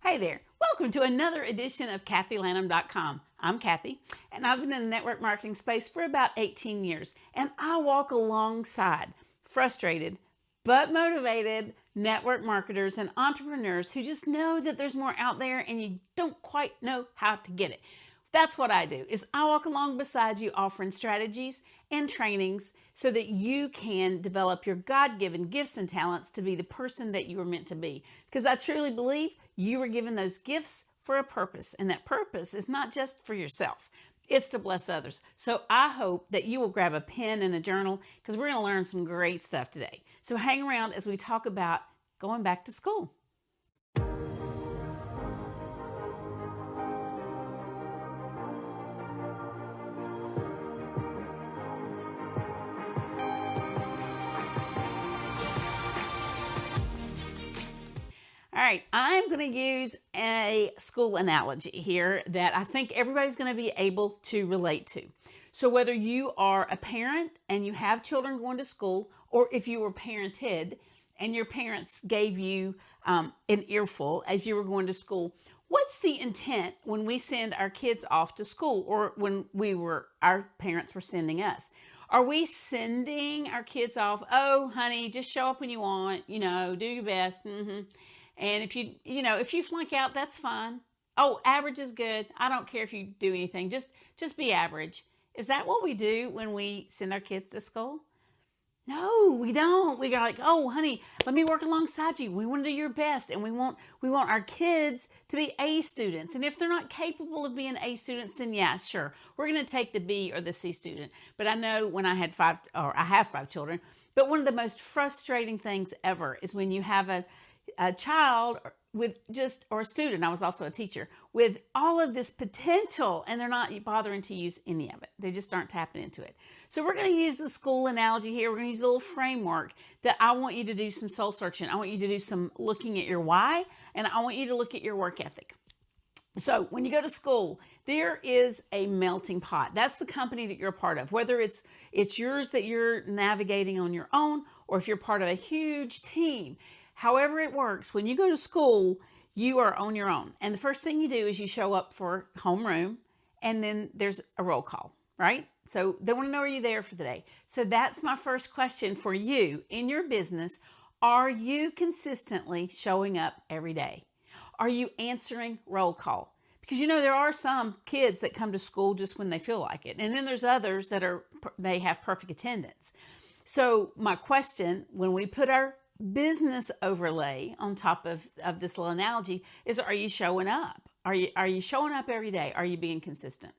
Hey there, welcome to another edition of KathyLanham.com. I'm Kathy, and I've been in the network marketing space for about 18 years, and I walk alongside frustrated but motivated network marketers and entrepreneurs who just know that there's more out there and you don't quite know how to get it. That's what I do, is I walk along beside you offering strategies and trainings so that you can develop your God-given gifts and talents to be the person that you were meant to be. Because I truly believe you were given those gifts for a purpose, and that purpose is not just for yourself. It's to bless others. So I hope that you will grab a pen and a journal because we're going to learn some great stuff today. So hang around as we talk about going back to school. All right, I'm going to use a school analogy here that I think everybody's going to be able to relate to. So whether you are a parent and you have children going to school, or if you were parented and your parents gave you an earful as you were going to school, what's the intent when we send our kids off to school, or when our parents were sending us? Are we sending our kids off, oh, honey, just show up when you want, do your best, And if you flunk out, that's fine. Oh, average is good. I don't care if you do anything. Just be average. Is that what we do when we send our kids to school? No, we don't. We go like, oh, honey, let me work alongside you. We want to do your best, and we want our kids to be A students. And if they're not capable of being A students, then yeah, sure, we're going to take the B or the C student. But I know when I have 5 children. But one of the most frustrating things ever is when you have a child or a student, I was also a teacher, with all of this potential, and they're not bothering to use any of it. They just aren't tapping into it. So we're going to use the school analogy here. We're going to use a little framework that I want you to do some soul searching. I want you to do some looking at your why, and I want you to look at your work ethic. So when you go to school, there is a melting pot. That's the company that you're a part of, whether it's yours that you're navigating on your own, or if you're part of a huge team. However it works, when you go to school, you are on your own. And the first thing you do is you show up for homeroom, and then there's a roll call, right? So they want to know, are you there for the day? So that's my first question for you in your business. Are you consistently showing up every day? Are you answering roll call? Because there are some kids that come to school just when they feel like it. And then there's others that they have perfect attendance. So my question, when we put our business overlay on top of this little analogy, is, are you showing up? Are you showing up every day? Are you being consistent?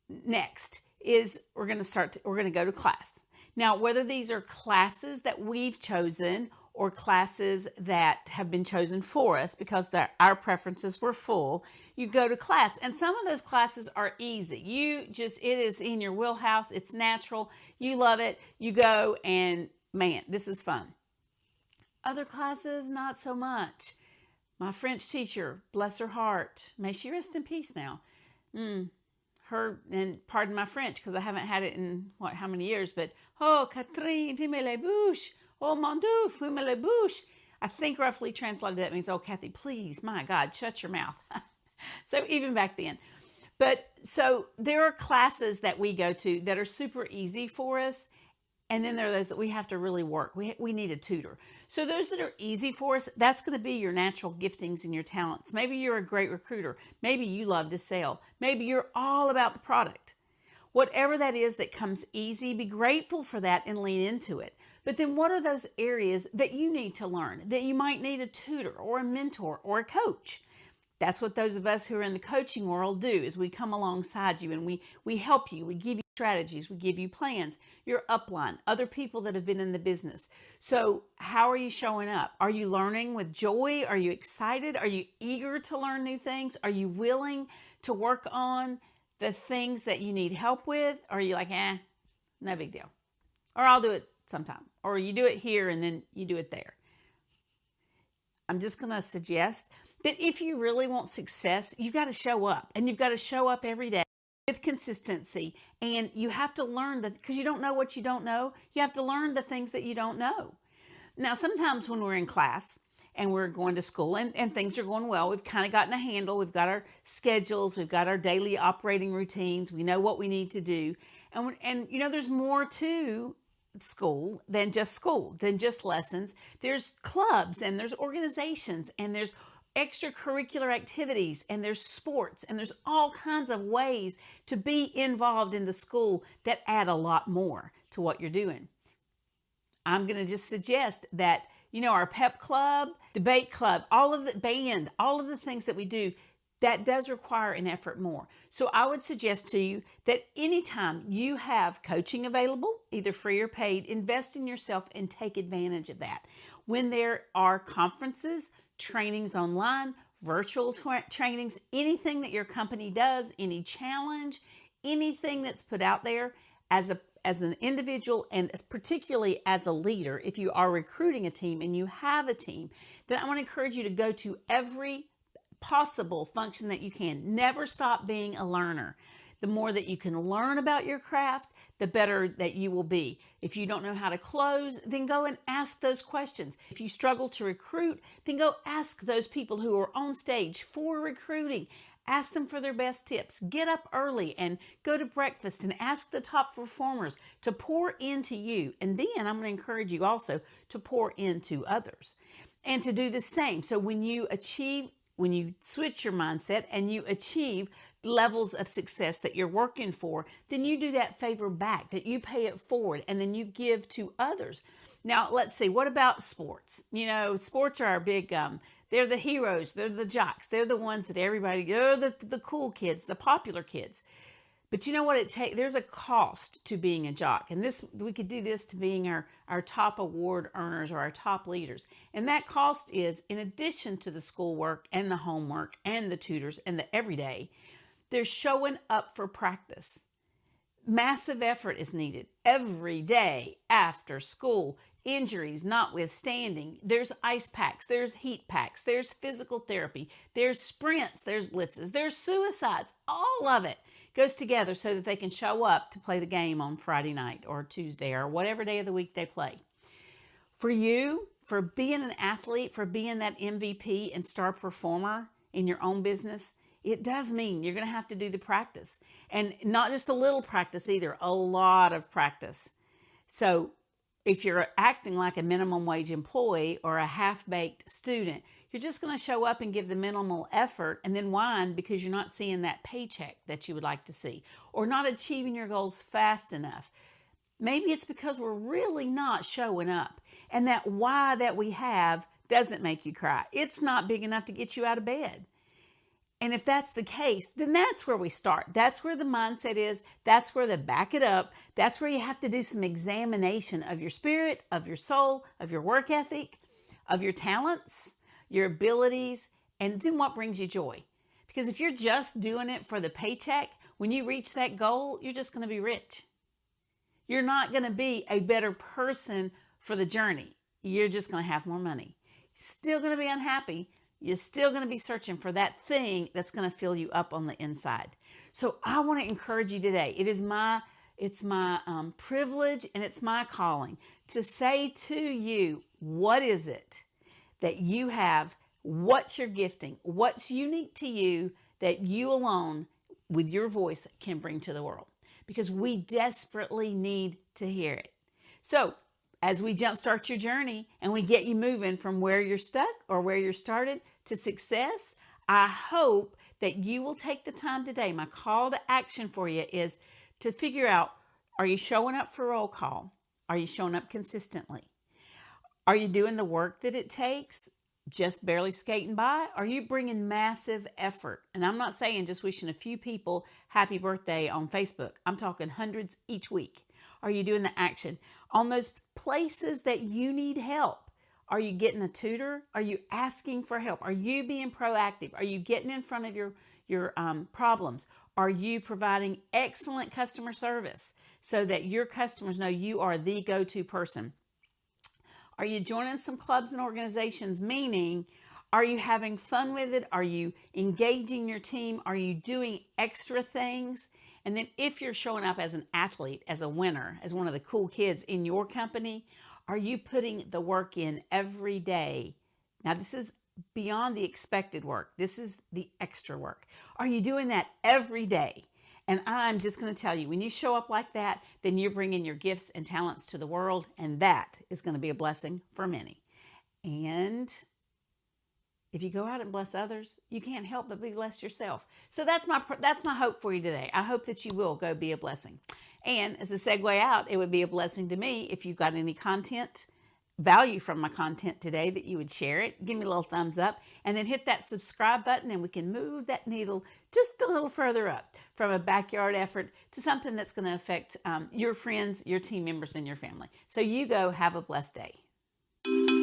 Next is we're going to go to class. Now, whether these are classes that we've chosen or classes that have been chosen for us because our preferences were full, you go to class. And some of those classes are easy. It is in your wheelhouse. It's natural. You love it. You go, and man, this is fun. Other classes, not so much. My French teacher, bless her heart, may she rest in peace now. Her, and pardon my French because I haven't had it in how many years, but, oh, Catherine, fume les bouches. Oh, mon Dieu, fume les bouches. I think roughly translated that means, oh, Kathy, please, my God, shut your mouth. So even back then. But so there are classes that we go to that are super easy for us. And then there are those that we have to really work. We need a tutor. So those that are easy for us, that's going to be your natural giftings and your talents. Maybe you're a great recruiter. Maybe you love to sell. Maybe you're all about the product. Whatever that is that comes easy, be grateful for that and lean into it. But then what are those areas that you need to learn, that you might need a tutor or a mentor or a coach? That's what those of us who are in the coaching world do, is we come alongside you and we help you. We give you strategies. We give you plans, your upline, other people that have been in the business. So how are you showing up? Are you learning with joy? Are you excited? Are you eager to learn new things? Are you willing to work on the things that you need help with? Or are you like, no big deal. Or I'll do it sometime. Or you do it here and then you do it there. I'm just going to suggest that if you really want success, you've got to show up, and you've got to show up every day with consistency. And you have to learn that, because you don't know what you don't know. You have to learn the things that you don't know. Now, sometimes when we're in class and we're going to school, and things are going well. We've kind of gotten a handle. We've got our schedules. We've got our daily operating routines. We know what we need to do. And you know, there's more to school, than just lessons. There's clubs, and there's organizations, and there's extracurricular activities, and there's sports, and there's all kinds of ways to be involved in the school that add a lot more to what you're doing. I'm going to just suggest that, you know, our pep club, debate club, all of the band, all of the things that we do, that does require an effort more. So I would suggest to you that anytime you have coaching available, either free or paid, invest in yourself and take advantage of that. When there are conferences, trainings online, virtual trainings, anything that your company does, any challenge, anything that's put out there as an individual, and particularly as a leader, if you are recruiting a team and you have a team, then I want to encourage you to go to every possible function that you can. Never stop being a learner. The more that you can learn about your craft, the better that you will be. If you don't know how to close, then go and ask those questions. If you struggle to recruit, then go ask those people who are on stage for recruiting. Ask them for their best tips. Get up early and go to breakfast and ask the top performers to pour into you. And then I'm going to encourage you also to pour into others and to do the same. So when you switch your mindset and you achieve levels of success that you're working for, then you do that favor back, that you pay it forward, and then you give to others. Now, let's see, what about sports? You know, sports are our big, they're the heroes, they're the jocks, they're the ones that everybody, they're the cool kids, the popular kids. But you know what it takes? There's a cost to being a jock. And we could do this to being our top award earners or our top leaders. And that cost is, in addition to the schoolwork and the homework and the tutors and the everyday, they're showing up for practice. Massive effort is needed every day after school. Injuries notwithstanding, there's ice packs, there's heat packs, there's physical therapy, there's sprints, there's blitzes, there's suicides. All of it goes together so that they can show up to play the game on Friday night or Tuesday or whatever day of the week they play. For you, for being an athlete, for being that MVP and star performer in your own business, it does mean you're going to have to do the practice. And not just a little practice either, a lot of practice. So if you're acting like a minimum wage employee or a half-baked student, you're just going to show up and give the minimal effort and then whine because you're not seeing that paycheck that you would like to see or not achieving your goals fast enough. Maybe it's because we're really not showing up, and that why that we have doesn't make you cry. It's not big enough to get you out of bed. And if that's the case, then that's where we start. That's where the mindset is. That's where the back it up. That's where you have to do some examination of your spirit, of your soul, of your work ethic, of your talents, your abilities, and then what brings you joy. Because if you're just doing it for the paycheck, when you reach that goal, you're just going to be rich. You're not going to be a better person for the journey. You're just going to have more money. Still going to be unhappy. You're still going to be searching for that thing that's going to fill you up on the inside. So I want to encourage you today. It's my privilege and it's my calling to say to you, what is it that you have? What's your gifting? What's unique to you that you alone with your voice can bring to the world? Because we desperately need to hear it. So as we jumpstart your journey and we get you moving from where you're stuck or where you're started to success, I hope that you will take the time today. My call to action for you is to figure out, are you showing up for roll call? Are you showing up consistently? Are you doing the work that it takes, just barely skating by? Are you bringing massive effort? And I'm not saying just wishing a few people happy birthday on Facebook. I'm talking hundreds each week. Are you doing the action? On those places that you need help, are you getting a tutor? Are you asking for help? Are you being proactive? Are you getting in front of your problems? Are you providing excellent customer service so that your customers know you are the go-to person? Are you joining some clubs and organizations? Meaning, are you having fun with it? Are you engaging your team? Are you doing extra things? And then if you're showing up as an athlete, as a winner, as one of the cool kids in your company, are you putting the work in every day Now, this is beyond the expected work. This is the extra work. Are you doing that every day? And I'm just going to tell you, when you show up like that, then you're bringing your gifts and talents to the world, and that is going to be a blessing for many. And if you go out and bless others, you can't help but be blessed yourself. So that's my hope for you today. I hope that you will go be a blessing. And as a segue out, it would be a blessing to me if you've got any content, value from my content today, that you would share it. Give me a little thumbs up and then hit that subscribe button, and we can move that needle just a little further up from a backyard effort to something that's going to affect your friends, your team members, and your family. So you go have a blessed day.